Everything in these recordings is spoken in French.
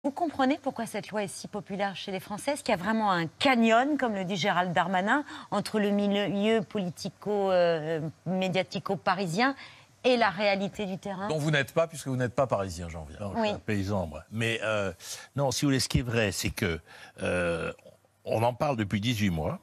Vous comprenez pourquoi cette loi est si populaire chez les Français? Est-ce qu'il y a vraiment un canyon, comme le dit Gérald Darmanin, entre le milieu politico-médiatico-parisien et la réalité du terrain? Dont vous n'êtes pas, puisque vous n'êtes pas parisien, j'en viens. Non, je suis un paysan, moi. Mais non, si vous voulez, ce qui est vrai, c'est que on en parle depuis 18 mois.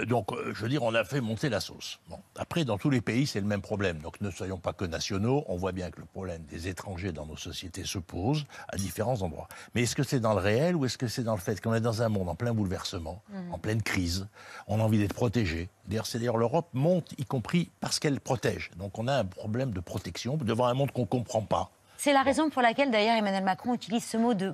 Donc, je veux dire, on a fait monter la sauce. Bon. Après, dans tous les pays, c'est le même problème. Donc, ne soyons pas que nationaux. On voit bien que le problème des étrangers dans nos sociétés se pose à différents endroits. Mais est-ce que c'est dans le réel ou est-ce que c'est dans le fait qu'on est dans un monde en plein bouleversement, en pleine crise, on a envie d'être protégé? D'ailleurs, l'Europe monte, y compris parce qu'elle protège. Donc, on a un problème de protection devant un monde qu'on ne comprend pas. C'est la raison pour laquelle, d'ailleurs, Emmanuel Macron utilise ce mot de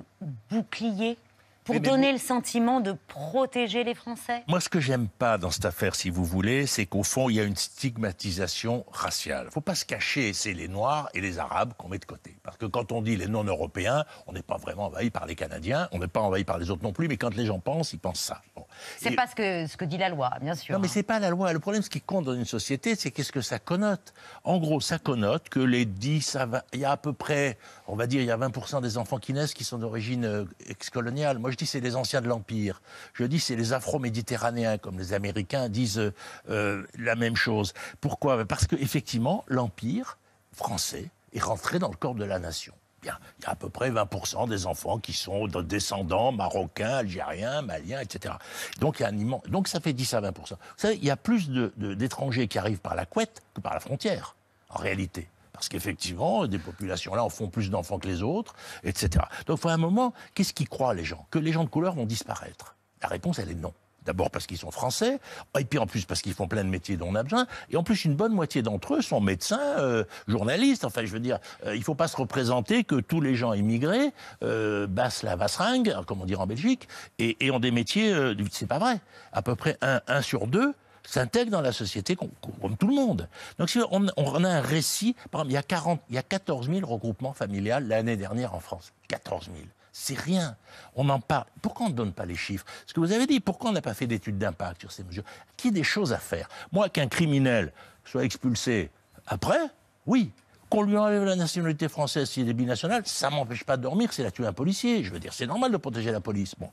bouclier, pour donner le sentiment de protéger les Français. Moi, ce que j'aime pas dans cette affaire, si vous voulez, c'est qu'au fond, il y a une stigmatisation raciale. Il ne faut pas se cacher, c'est les Noirs et les Arabes qu'on met de côté. Parce que quand on dit les non-européens, on n'est pas vraiment envahi par les Canadiens, on n'est pas envahi par les autres non plus, mais quand les gens pensent, ils pensent ça. Bon. C'est pas ce que dit la loi, bien sûr. Non, mais c'est pas la loi. Le problème, ce qui compte dans une société, c'est qu'est-ce que ça connote. En gros, ça connote que les 10 à 20... Il y a à peu près, on va dire, il y a 20% des enfants qui naissent qui sont d'origine ex-coloniale. Moi, je dis c'est les anciens de l'Empire. Je dis c'est les Afro-Méditerranéens, comme les Américains disent la même chose. Pourquoi? Parce qu'effectivement, l'Empire français est rentré dans le corps de la nation. Bien, il y a à peu près 20% des enfants qui sont descendants marocains, algériens, maliens, etc. Donc, il y a donc ça fait 10 à 20%. Vous savez, il y a plus d'étrangers qui arrivent par la couette que par la frontière, en réalité. Parce qu'effectivement, des populations-là en font plus d'enfants que les autres, etc. Donc, il faut un moment, qu'est-ce qu'ils croient, les gens? Que les gens de couleur vont disparaître? La réponse, elle est non. D'abord parce qu'ils sont français, et puis en plus parce qu'ils font plein de métiers dont on a besoin, et en plus une bonne moitié d'entre eux sont médecins, journalistes, enfin je veux dire, il ne faut pas se représenter que tous les gens immigrés bassent la vassringue, comme on dit en Belgique, et ont des métiers, c'est pas vrai. À peu près un sur deux s'intègre dans la société comme tout le monde. Donc si on a un récit, par exemple, il y a 14 000 regroupements familiaux l'année dernière en France. 14 000. C'est rien. On en parle. Pourquoi on ne donne pas les chiffres? Ce que vous avez dit, pourquoi on n'a pas fait d'études d'impact sur ces mesures? Qu'il y ait des choses à faire. Moi, qu'un criminel soit expulsé après, oui. Qu'on lui enlève la nationalité française s'il est binational, ça ne m'empêche pas de dormir, c'est la tuer un policier. Je veux dire, c'est normal de protéger la police. Bon,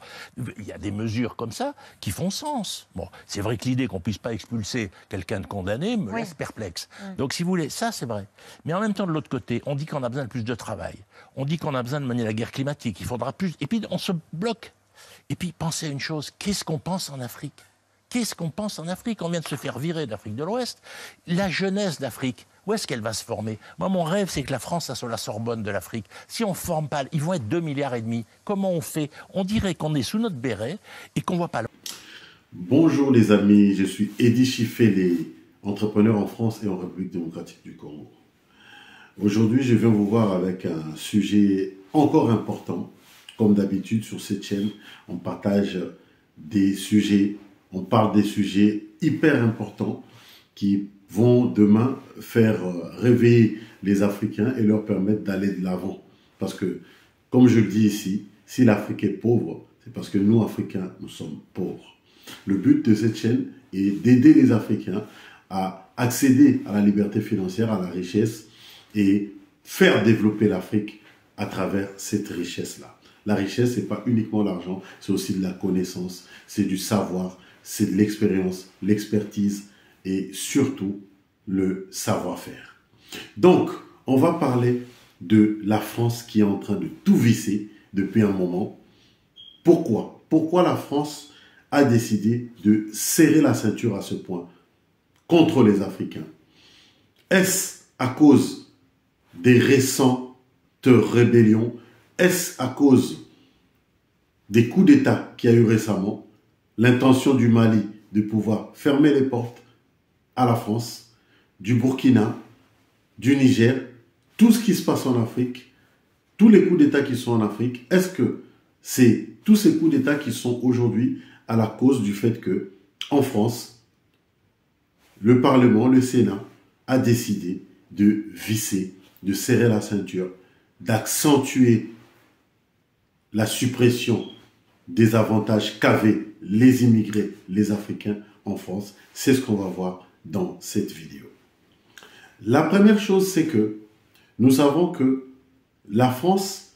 il y a des mesures comme ça qui font sens. Bon, c'est vrai que l'idée qu'on ne puisse pas expulser quelqu'un de condamné me laisse perplexe. Donc, si vous voulez, ça, c'est vrai. Mais en même temps, de l'autre côté, on dit qu'on a besoin de plus de travail. On dit qu'on a besoin de mener la guerre climatique. Il faudra plus... Et puis, on se bloque. Et puis, pensez à une chose. Qu'est-ce qu'on pense en Afrique? Qu'est-ce qu'on pense en Afrique? On vient de se faire virer d'Afrique de l'Ouest. La jeunesse d'Afrique, où est-ce qu'elle va se former? Moi, mon rêve, c'est que la France, ça soit la Sorbonne de l'Afrique. Si on ne forme pas, ils vont être 2,5 milliards. Comment on fait? On dirait qu'on est sous notre béret et qu'on ne voit pas... Bonjour les amis, je suis Eddy Chifele, entrepreneur en France et en République démocratique du Congo. Aujourd'hui, je viens vous voir avec un sujet encore important. Comme d'habitude, sur cette chaîne, on partage des sujets, on parle des sujets hyper importants qui vont demain faire rêver les Africains et leur permettre d'aller de l'avant. Parce que, comme je le dis ici, si l'Afrique est pauvre, c'est parce que nous, Africains, nous sommes pauvres. Le but de cette chaîne est d'aider les Africains à accéder à la liberté financière, à la richesse et faire développer l'Afrique à travers cette richesse-là. La richesse, ce n'est pas uniquement l'argent, c'est aussi de la connaissance, c'est du savoir, c'est de l'expérience, l'expertise et surtout le savoir-faire. Donc, on va parler de la France qui est en train de tout visser depuis un moment. Pourquoi? Pourquoi la France a décidé de serrer la ceinture à ce point contre les Africains? Est-ce à cause des récentes rébellions? Est-ce à cause des coups d'État qu'il y a eu récemment? L'intention du Mali de pouvoir fermer les portes à la France, du Burkina, du Niger, tout ce qui se passe en Afrique, tous les coups d'État qui sont en Afrique, est-ce que c'est tous ces coups d'État qui sont aujourd'hui à la cause du fait que, en France, le Parlement, le Sénat, a décidé de visser, de serrer la ceinture, d'accentuer la suppression des avantages qu'avaient les immigrés, les Africains en France? C'est ce qu'on va voir dans cette vidéo. La première chose, c'est que nous savons que la France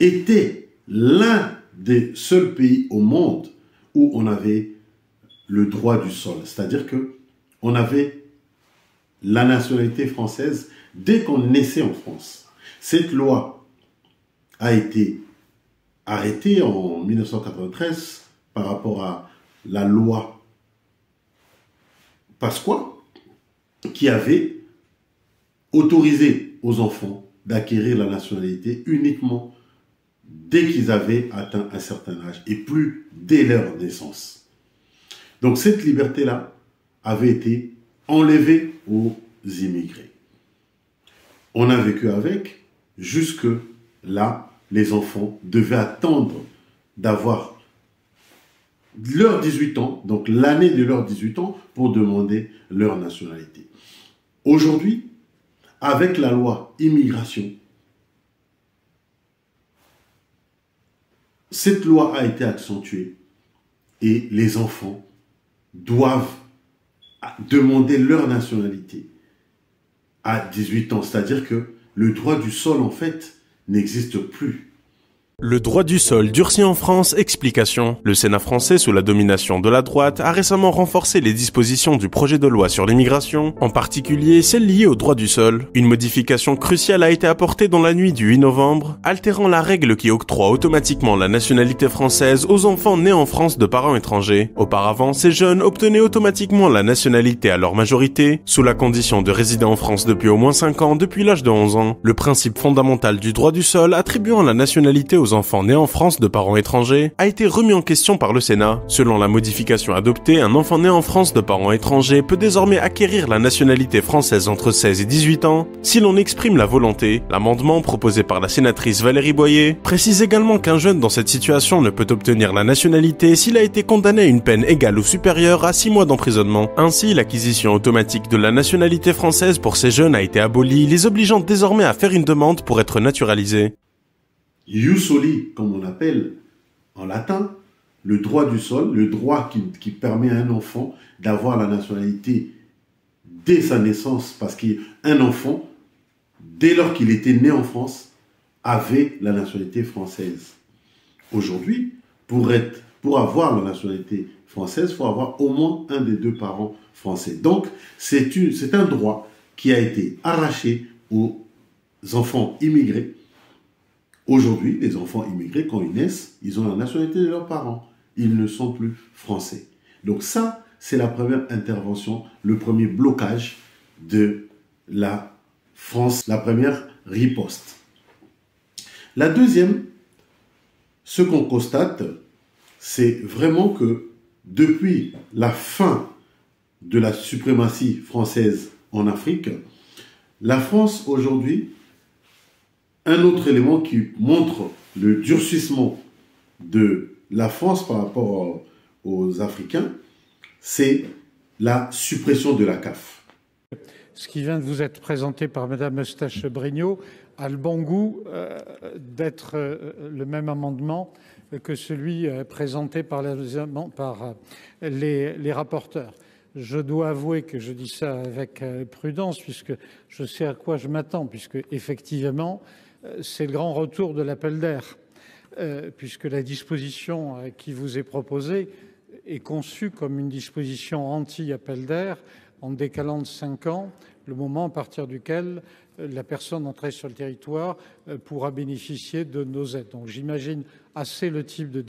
était l'un des seuls pays au monde où on avait le droit du sol. C'est-à-dire que on avait la nationalité française dès qu'on naissait en France. Cette loi a été arrêtée en 1993 par rapport à la loi Pasqua, qui avait autorisé aux enfants d'acquérir la nationalité uniquement dès qu'ils avaient atteint un certain âge et plus dès leur naissance. Donc cette liberté-là avait été enlevée aux immigrés. On a vécu avec, jusque là, les enfants devaient attendre d'avoir leurs 18 ans, donc l'année de leurs 18 ans, pour demander leur nationalité. Aujourd'hui, avec la loi immigration, cette loi a été accentuée et les enfants doivent demander leur nationalité à 18 ans. C'est-à-dire que le droit du sol, en fait, n'existe plus. Le droit du sol durci en France, explication. Le Sénat français, sous la domination de la droite, a récemment renforcé les dispositions du projet de loi sur l'immigration, en particulier celles liées au droit du sol. Une modification cruciale a été apportée dans la nuit du 8 novembre, altérant la règle qui octroie automatiquement la nationalité française aux enfants nés en France de parents étrangers. Auparavant, ces jeunes obtenaient automatiquement la nationalité à leur majorité, sous la condition de résider en France depuis au moins 5 ans depuis l'âge de 11 ans. Le principe fondamental du droit du sol attribuant la nationalité aux enfants nés en France de parents étrangers a été remis en question par le Sénat. Selon la modification adoptée, un enfant né en France de parents étrangers peut désormais acquérir la nationalité française entre 16 et 18 ans si l'on exprime la volonté. L'amendement proposé par la sénatrice Valérie Boyer précise également qu'un jeune dans cette situation ne peut obtenir la nationalité s'il a été condamné à une peine égale ou supérieure à 6 mois d'emprisonnement. Ainsi, l'acquisition automatique de la nationalité française pour ces jeunes a été abolie, les obligeant désormais à faire une demande pour être naturalisés. Ius soli, comme on appelle en latin, le droit du sol, le droit qui permet à un enfant d'avoir la nationalité dès sa naissance, parce qu'un enfant, dès lors qu'il était né en France, avait la nationalité française. Aujourd'hui, pour avoir la nationalité française, il faut avoir au moins un des deux parents français. Donc, c'est un droit qui a été arraché aux enfants immigrés. Aujourd'hui, les enfants immigrés, quand ils naissent, ils ont la nationalité de leurs parents. Ils ne sont plus français. Donc ça, c'est la première intervention, le premier blocage de la France, la première riposte. La deuxième, ce qu'on constate, c'est vraiment que depuis la fin de la suprématie française en Afrique, la France aujourd'hui, un autre élément qui montre le durcissement de la France par rapport aux Africains, c'est la suppression de la CAF. Ce qui vient de vous être présenté par Mme Eustache-Brinio a le bon goût d'être le même amendement que celui présenté par les rapporteurs. Je dois avouer que je dis ça avec prudence, puisque je sais à quoi je m'attends, puisque effectivement, c'est le grand retour de l'appel d'air, puisque la disposition qui vous est proposée est conçue comme une disposition anti-appel d'air, en décalant de 5 ans le moment à partir duquel la personne entrée sur le territoire pourra bénéficier de nos aides. Donc j'imagine assez le type de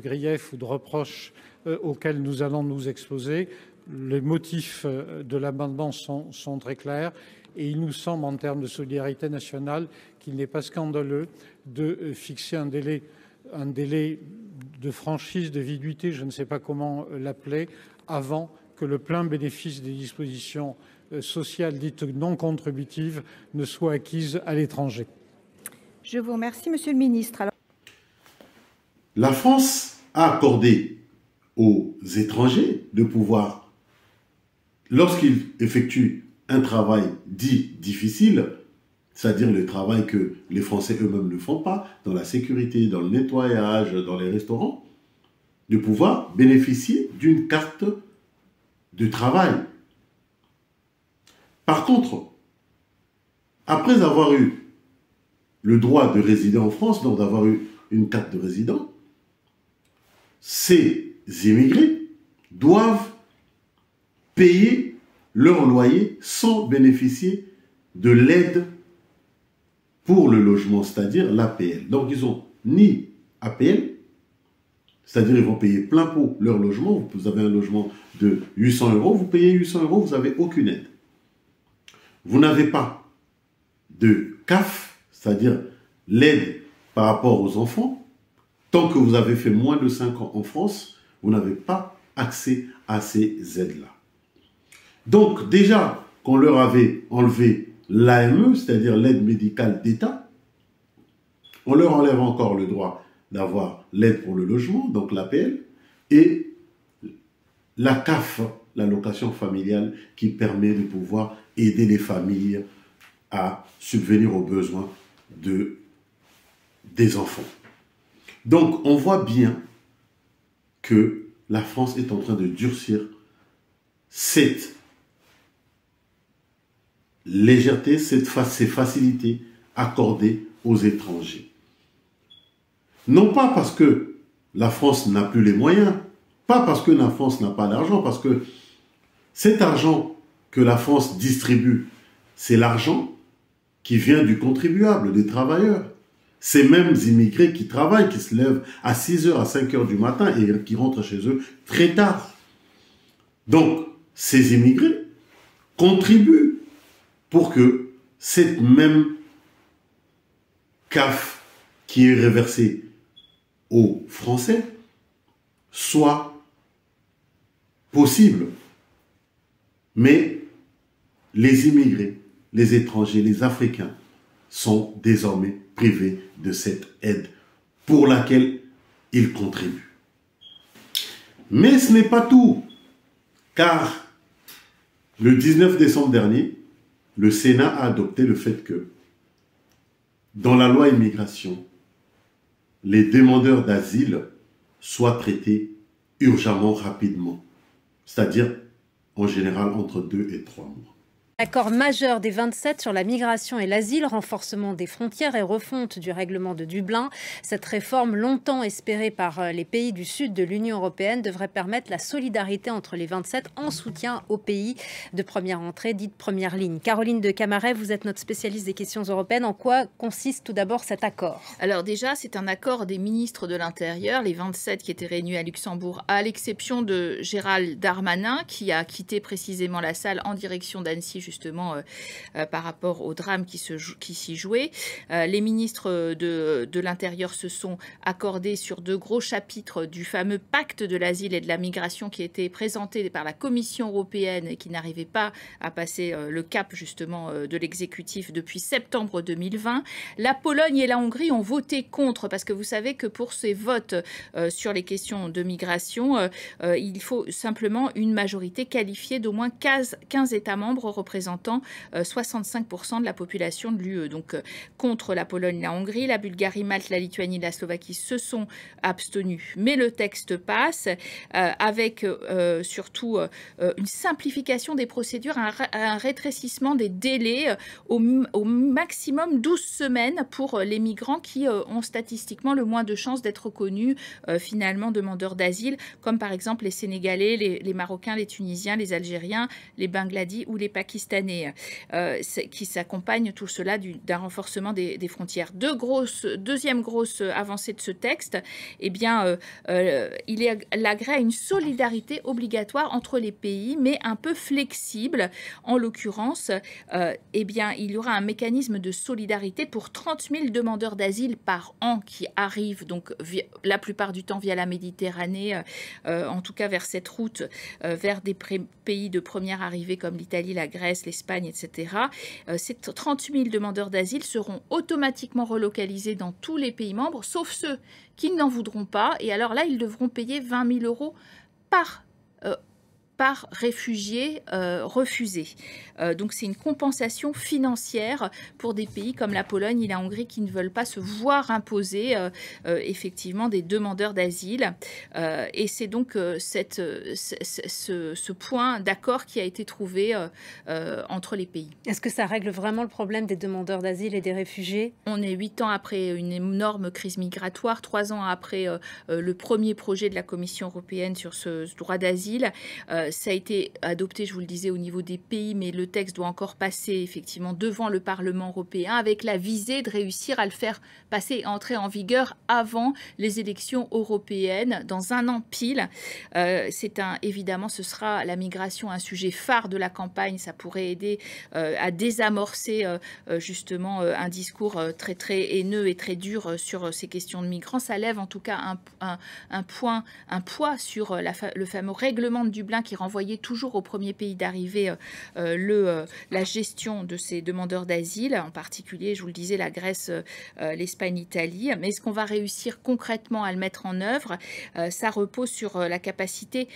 grief ou de reproche auquel nous allons nous exposer. Les motifs de l'amendement sont très clairs. Et il nous semble, en termes de solidarité nationale, qu'il n'est pas scandaleux de fixer un délai de franchise, de viduité, je ne sais pas comment l'appeler, avant que le plein bénéfice des dispositions sociales dites non contributives ne soit acquise à l'étranger. Je vous remercie, Monsieur le Ministre. La France a accordé aux étrangers de pouvoir, lorsqu'ils effectuent un travail dit difficile, c'est-à-dire le travail que les Français eux-mêmes ne font pas, dans la sécurité, dans le nettoyage, dans les restaurants, de pouvoir bénéficier d'une carte de travail. Par contre, après avoir eu le droit de résider en France, donc d'avoir eu une carte de résident, ces immigrés doivent payer leur loyer sans bénéficier de l'aide pour le logement, c'est-à-dire l'APL. Donc, ils n'ont ni APL, c'est-à-dire ils vont payer plein pot leur logement. Vous avez un logement de 800 €, vous payez 800 €, vous n'avez aucune aide. Vous n'avez pas de CAF, c'est-à-dire l'aide par rapport aux enfants. Tant que vous avez fait moins de 5 ans en France, vous n'avez pas accès à ces aides-là. Donc déjà, qu'on leur avait enlevé l'AME, c'est-à-dire l'aide médicale d'État, on leur enlève encore le droit d'avoir l'aide pour le logement, donc l'APL, et la CAF, l'allocation familiale, qui permet de pouvoir aider les familles à subvenir aux besoins des enfants. Donc, on voit bien que la France est en train de durcir cette légèreté, ces facilités accordées aux étrangers. Non pas parce que la France n'a plus les moyens, pas parce que la France n'a pas d'argent, parce que cet argent que la France distribue, c'est l'argent qui vient du contribuable, des travailleurs. Ces mêmes immigrés qui travaillent, qui se lèvent à 6 h, à 5 h du matin et qui rentrent chez eux très tard. Donc, ces immigrés contribuent pour que cette même CAF qui est reversée aux Français soit possible. Mais les immigrés, les étrangers, les Africains sont désormais privés de cette aide pour laquelle ils contribuent. Mais ce n'est pas tout, car le 19 décembre dernier, le Sénat a adopté le fait que, dans la loi immigration, les demandeurs d'asile soient traités urgemment, rapidement, c'est-à-dire en général entre 2 et 3 mois. Accord majeur des 27 sur la migration et l'asile, renforcement des frontières et refonte du règlement de Dublin. Cette réforme, longtemps espérée par les pays du sud de l'Union européenne, devrait permettre la solidarité entre les 27 en soutien aux pays de première entrée, dite première ligne. Caroline de Camaret, vous êtes notre spécialiste des questions européennes. En quoi consiste tout d'abord cet accord? Alors déjà, c'est un accord des ministres de l'Intérieur, les 27 qui étaient réunis à Luxembourg, à l'exception de Gérald Darmanin, qui a quitté précisément la salle en direction d'Annecy, justement par rapport au drame qui s'y jouait. Les ministres de l'Intérieur se sont accordés sur 2 gros chapitres du fameux pacte de l'asile et de la migration qui était présenté par la Commission européenne et qui n'arrivait pas à passer le cap justement de l'exécutif depuis septembre 2020. La Pologne et la Hongrie ont voté contre parce que vous savez que pour ces votes sur les questions de migration, il faut simplement une majorité qualifiée d'au moins 15 États membres représentant 65% de la population de l'UE. Donc contre la Pologne, la Hongrie, la Bulgarie, Malte, la Lituanie, la Slovaquie se sont abstenus. Mais le texte passe avec surtout une simplification des procédures, un rétrécissement des délais au maximum 12 semaines pour les migrants qui ont statistiquement le moins de chances d'être reconnus finalement demandeurs d'asile, comme par exemple les Sénégalais, les Marocains, les Tunisiens, les Algériens, les Bangladis ou les Pakistanais, qui s'accompagne tout cela d'un renforcement des frontières. Deuxième grosse avancée de ce texte, eh bien, il agrée à une solidarité obligatoire entre les pays, mais un peu flexible. En l'occurrence, eh bien, il y aura un mécanisme de solidarité pour 30 000 demandeurs d'asile par an qui arrivent, donc la plupart du temps via la Méditerranée, en tout cas vers cette route, vers des pays de première arrivée comme l'Italie, la Grèce, l'Espagne, etc. Ces 30 000 demandeurs d'asile seront automatiquement relocalisés dans tous les pays membres, sauf ceux qui n'en voudront pas. Et alors là, ils devront payer 20 000 € par par réfugié refusé. Donc c'est une compensation financière pour des pays comme la Pologne et la Hongrie qui ne veulent pas se voir imposer effectivement des demandeurs d'asile. Et c'est donc ce point d'accord qui a été trouvé entre les pays. Est-ce que ça règle vraiment le problème des demandeurs d'asile et des réfugiés? On est 8 ans après une énorme crise migratoire, 3 ans après le premier projet de la Commission européenne sur ce droit d'asile. Ça a été adopté, je vous le disais, au niveau des pays, mais le texte doit encore passer effectivement devant le Parlement européen avec la visée de réussir à le faire passer et entrer en vigueur avant les élections européennes, dans un an pile. Évidemment, ce sera la migration un sujet phare de la campagne. Ça pourrait aider à désamorcer justement un discours très très haineux et très dur sur ces questions de migrants. Ça lève en tout cas un poids sur le fameux règlement de Dublin qui renvoyait toujours au premier pays d'arrivée la gestion de ces demandeurs d'asile, en particulier, je vous le disais, la Grèce, l'Espagne, l'Italie. Mais est-ce qu'on va réussir concrètement à le mettre en œuvre? Ça repose sur la capacité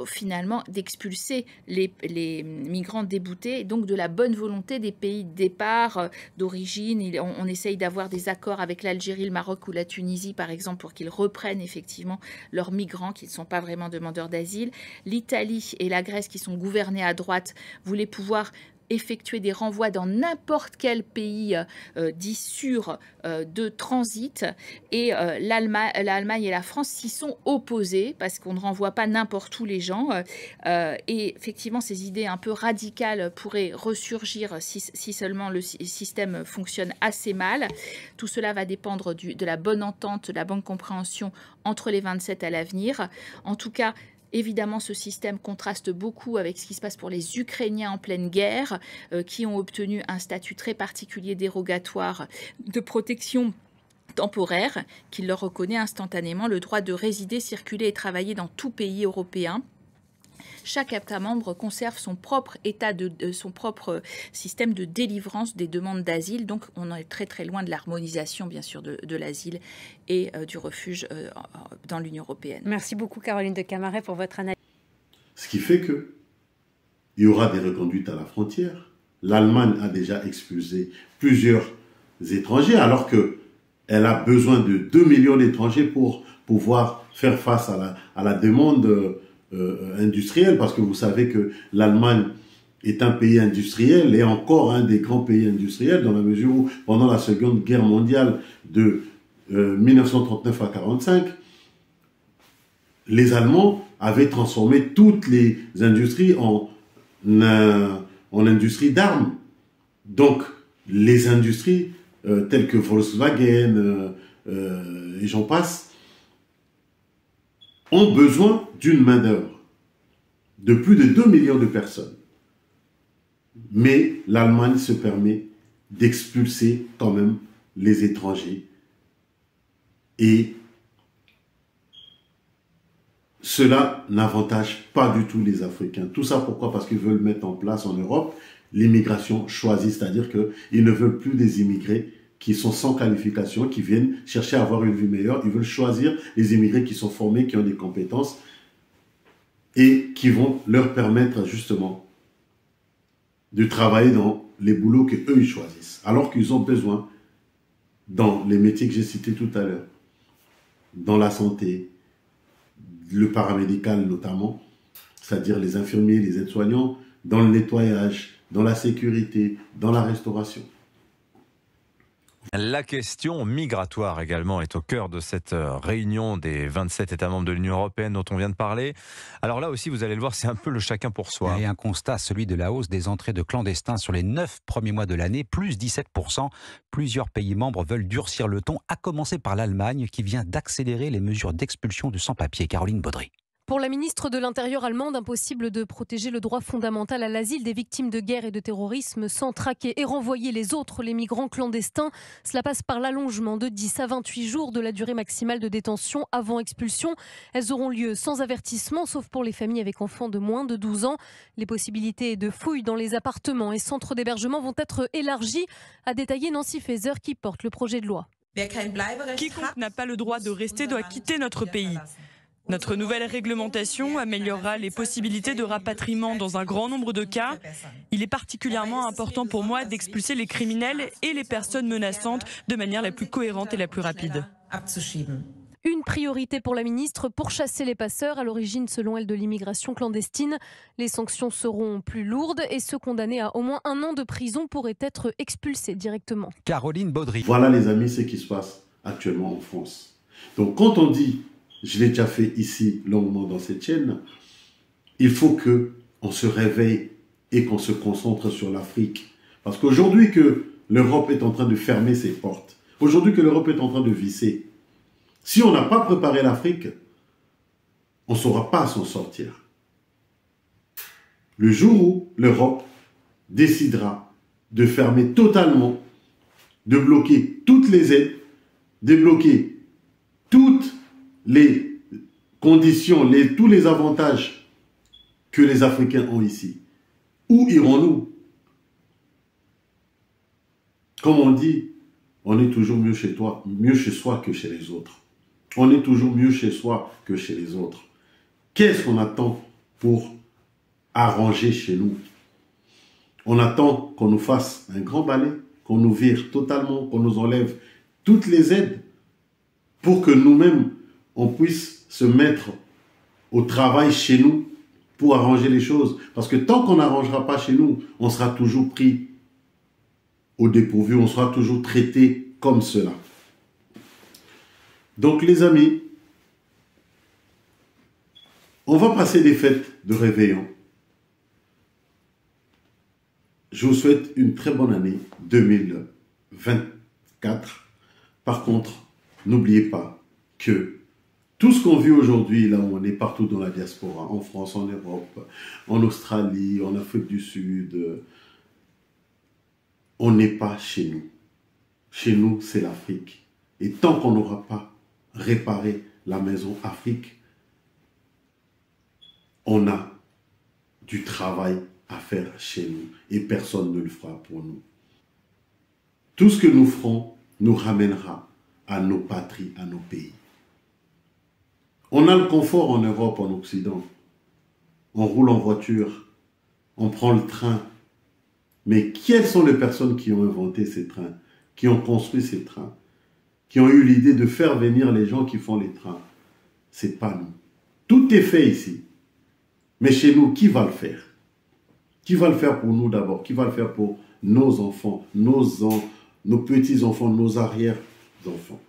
finalement d'expulser les migrants déboutés, et donc de la bonne volonté des pays de départ, d'origine. On essaye d'avoir des accords avec l'Algérie, le Maroc ou la Tunisie, par exemple, pour qu'ils reprennent effectivement leurs migrants qui ne sont pas vraiment demandeurs d'asile. L'Italie et la Grèce, qui sont gouvernées à droite, voulaient pouvoir effectuer des renvois dans n'importe quel pays dit sûr de transit, et l'Allemagne et la France s'y sont opposés parce qu'on ne renvoie pas n'importe où les gens, et effectivement ces idées un peu radicales pourraient ressurgir si seulement le système fonctionne assez mal. Tout cela va dépendre de la bonne entente, de la bonne compréhension entre les 27 à l'avenir. En tout cas, évidemment, ce système contraste beaucoup avec ce qui se passe pour les Ukrainiens en pleine guerre, qui ont obtenu un statut très particulier dérogatoire de protection temporaire, qui leur reconnaît instantanément le droit de résider, circuler et travailler dans tout pays européen. Chaque État membre conserve son propre système de délivrance des demandes d'asile. Donc, on est très très loin de l'harmonisation, bien sûr, de l'asile et du refuge dans l'Union européenne. Merci beaucoup, Caroline de Camaret, pour votre analyse. Ce qui fait qu'il y aura des reconduites à la frontière. L'Allemagne a déjà expulsé plusieurs étrangers, alors qu'elle a besoin de 2 millions d'étrangers pour pouvoir faire face à la demande industrielle, parce que vous savez que l'Allemagne est un pays industriel et encore un des grands pays industriels, dans la mesure où pendant la Seconde Guerre mondiale de 1939 à 1945, les Allemands avaient transformé toutes les industries en industries d'armes. Donc les industries telles que Volkswagen et j'en passe ont besoin d'une main-d'œuvre de plus de 2 millions de personnes. Mais l'Allemagne se permet d'expulser quand même les étrangers. Et cela n'avantage pas du tout les Africains. Tout ça pourquoi? Parce qu'ils veulent mettre en place en Europe l'immigration choisie, c'est-à-dire qu'ils ne veulent plus des immigrés qui sont sans qualification, qui viennent chercher à avoir une vie meilleure. Ils veulent choisir les immigrés qui sont formés, qui ont des compétences et qui vont leur permettre justement de travailler dans les boulots qu'eux ils choisissent. Alors qu'ils ont besoin, dans les métiers que j'ai cités tout à l'heure, dans la santé, le paramédical notamment, c'est-à-dire les infirmiers, les aides-soignants, dans le nettoyage, dans la sécurité, dans la restauration. La question migratoire également est au cœur de cette réunion des 27 États membres de l'Union européenne dont on vient de parler. Alors là aussi, vous allez le voir, c'est un peu le chacun pour soi. Et un constat, celui de la hausse des entrées de clandestins sur les 9 premiers mois de l'année, plus 17%. Plusieurs pays membres veulent durcir le ton, à commencer par l'Allemagne qui vient d'accélérer les mesures d'expulsion de sans-papiers. Caroline Baudry. Pour la ministre de l'Intérieur allemande, impossible de protéger le droit fondamental à l'asile des victimes de guerre et de terrorisme sans traquer et renvoyer les autres, les migrants clandestins. Cela passe par l'allongement de 10 à 28 jours de la durée maximale de détention avant expulsion. Elles auront lieu sans avertissement, sauf pour les familles avec enfants de moins de 12 ans. Les possibilités de fouilles dans les appartements et centres d'hébergement vont être élargies, a détaillé Nancy Faeser qui porte le projet de loi. Quiconque n'a pas le droit de rester doit quitter notre pays. Notre nouvelle réglementation améliorera les possibilités de rapatriement dans un grand nombre de cas. Il est particulièrement important pour moi d'expulser les criminels et les personnes menaçantes de manière la plus cohérente et la plus rapide. Une priorité pour la ministre, pourchasser les passeurs à l'origine, selon elle, de l'immigration clandestine. Les sanctions seront plus lourdes et ceux condamnés à au moins 1 an de prison pourraient être expulsés directement. Caroline Baudry. Voilà les amis ce qui se passe actuellement en France. Donc quand on dit, je l'ai déjà fait ici longuement dans cette chaîne, il faut qu'on se réveille et qu'on se concentre sur l'Afrique. Parce qu'aujourd'hui que l'Europe est en train de fermer ses portes, aujourd'hui que l'Europe est en train de visser, si on n'a pas préparé l'Afrique, on ne saura pas s'en sortir. Le jour où l'Europe décidera de fermer totalement, de bloquer toutes les aides, de bloquer toutes les conditions, tous les avantages que les Africains ont ici, où irons-nous? Comme on dit, on est toujours mieux chez soi que chez les autres. On est toujours mieux chez soi que chez les autres. Qu'est-ce qu'on attend pour arranger chez nous? On attend qu'on nous fasse un grand balai, qu'on nous vire totalement, qu'on nous enlève toutes les aides pour que nous-mêmes, on puisse se mettre au travail chez nous pour arranger les choses. Parce que tant qu'on n'arrangera pas chez nous, on sera toujours pris au dépourvu, on sera toujours traité comme cela. Donc les amis, on va passer des fêtes de réveillon. Je vous souhaite une très bonne année 2024. Par contre, n'oubliez pas que tout ce qu'on vit aujourd'hui, là où on est partout dans la diaspora, en France, en Europe, en Australie, en Afrique du Sud, on n'est pas chez nous. Chez nous, c'est l'Afrique. Et tant qu'on n'aura pas réparé la maison Afrique, on a du travail à faire chez nous et personne ne le fera pour nous. Tout ce que nous ferons nous ramènera à nos patries, à nos pays. On a le confort en Europe, en Occident. On roule en voiture, on prend le train. Mais quelles sont les personnes qui ont inventé ces trains, qui ont construit ces trains, qui ont eu l'idée de faire venir les gens qui font les trains? C'est pas nous. Tout est fait ici. Mais chez nous, qui va le faire? Qui va le faire pour nous d'abord? Qui va le faire pour nos enfants, nos petits-enfants, nos arrière-enfants?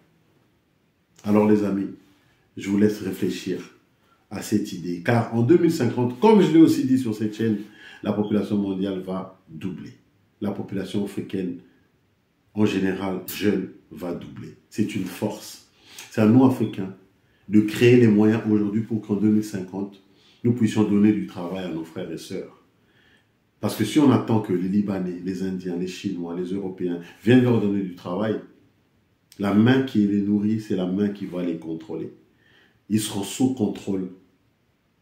Alors les amis, je vous laisse réfléchir à cette idée. Car en 2050, comme je l'ai aussi dit sur cette chaîne, la population mondiale va doubler. La population africaine, en général, jeune, va doubler. C'est une force. C'est à nous, Africains, de créer les moyens aujourd'hui pour qu'en 2050, nous puissions donner du travail à nos frères et sœurs. Parce que si on attend que les Libanais, les Indiens, les Chinois, les Européens viennent leur donner du travail, la main qui les nourrit, c'est la main qui va les contrôler. Ils seront sous contrôle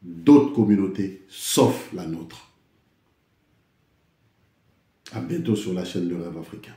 d'autres communautés, sauf la nôtre. À bientôt sur la chaîne Le Rêve Africain.